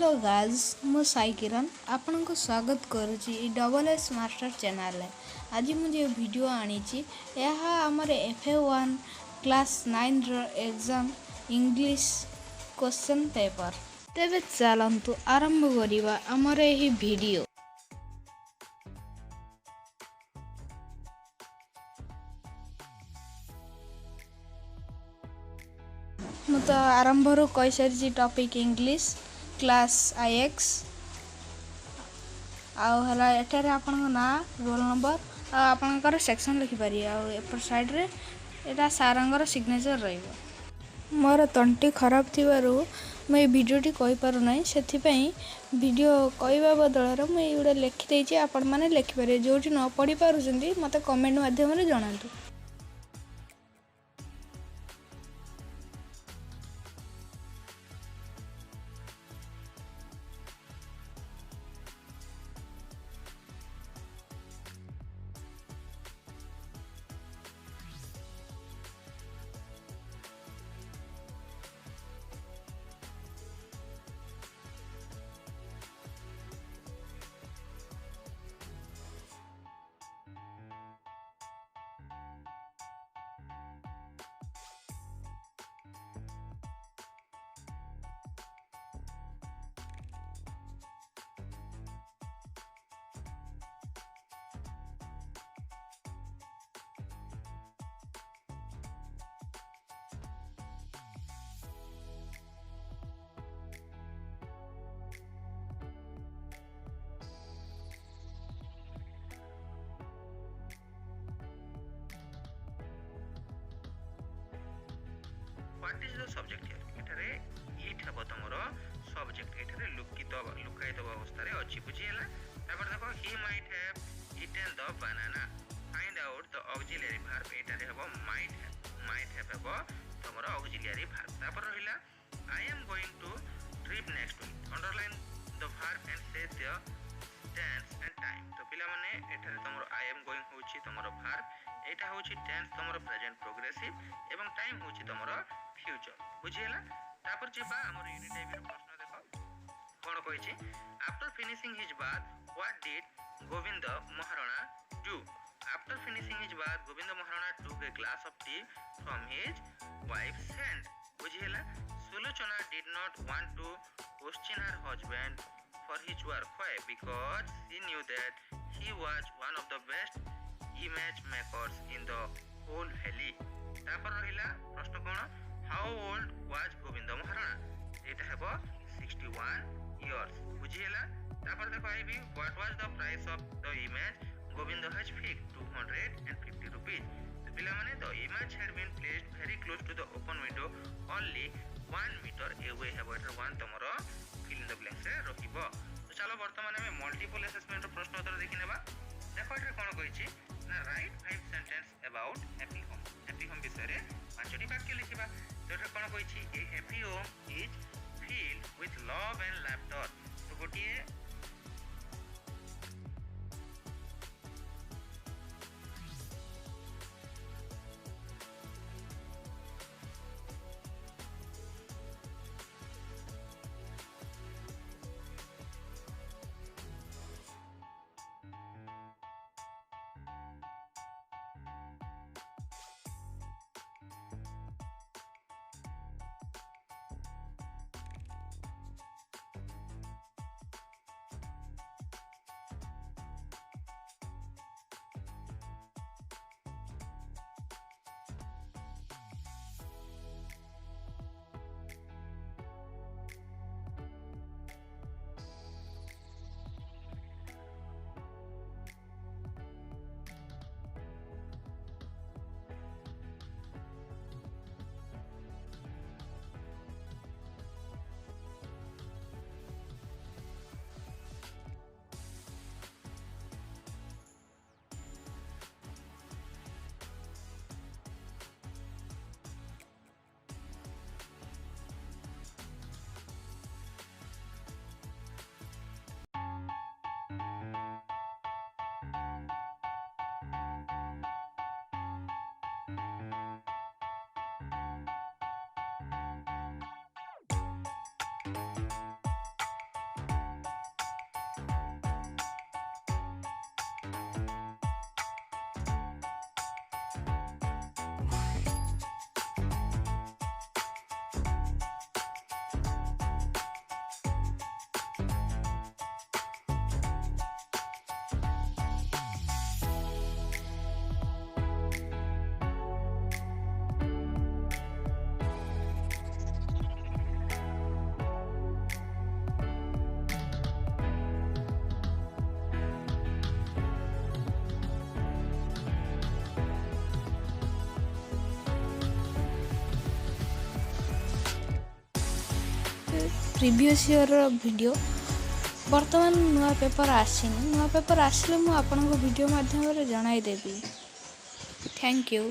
Hello guys मु साई किरण आपन को स्वागत करुच्ची डबल एस मास्टर चैनल आज मुझे वीडियो आनी यह आमर FA1 क्लास 9 रो एग्जाम इंग्लिश क्वेश्चन पेपर तेरे चलतु आरंभ करिबा आमर एही वीडियो। मु तो आरंभ रो कहि सारी टॉपिक इंग्लिश क्लास IX आउ हला एठारे आपन ना रोल नंबर आपनकर सेक्शन लिखि पारि आ एपर साइड रे एटा सारंगर सिग्नेचर रहइबो। मोर तंटी खराब थिबारु मैं वीडियोटी कहि पारु नै सेथि पई वीडियो कहबा बदଳରେ मैं एउडा लिखि देछि आपन माने लिखि पारे जोटी न पढि पारुछन्ती मते कमेंट माध्यम रे जणांतु। What is the subject here? एठारे इट हबो तमरो सब्जेक्ट एठारे लुकायित अवस्था अछि बुझियला। तापर देखो he might have eaten the banana. Find out the auxiliary verb एठारे हबो might have हबो तमरो auxiliary verb। तापर रहिला I am going to trip next week. Underline the verb and say the tense and time। तो पिला माने एठारे तमरो I am going होछि तमरो verb एटा होछि tense तमरो present progressive एवं time होछि तमरो फ्यूचर बुझियला। तापर जेबा हमर यूनिट टाइप रो प्रश्न देखो कोन कहिछि after finishing his bath what did Govind Maharana do. After finishing his bath Govind Maharana took a glass of tea from his wife's hand बुझियला। Sulochana did not want to question her husband for his work why because she knew that he was one of the best image makers in the whole valley। तापर रहिला प्रश्न कोन How old was Govinda Maharana? It have 61 years. बुझियला। तापर देखो IB what was the price of the image Govinda has fixed 250 rupees। तो पिला माने the image had been placed very close to the open window only 1 meter away have it one तमरो fill in the blanks रे रहिबो। तो चलो वर्तमान में multiple assessment रो प्रश्न उत्तर देखि नेबा। देखो एटा कोन कहिछि ना write 5 sentence about happy home विषय रे 5टी वाक्य लिखिबा। तो एटा कोन कहिछि a happy home is filled with love and laughter। तो गोटिए ପ୍ରିଭିୟସ୍ ଇୟର୍ର ଭିଡ଼ିଓ। ବର୍ତ୍ତମାନ ନୂଆ ପେପର୍ ଆସିନି, ନୂଆ ପେପର୍ ଆସିଲେ ମୁଁ ଆପଣଙ୍କୁ ଭିଡ଼ିଓ ମାଧ୍ୟମରେ ଜଣାଇଦେବି। Thank you.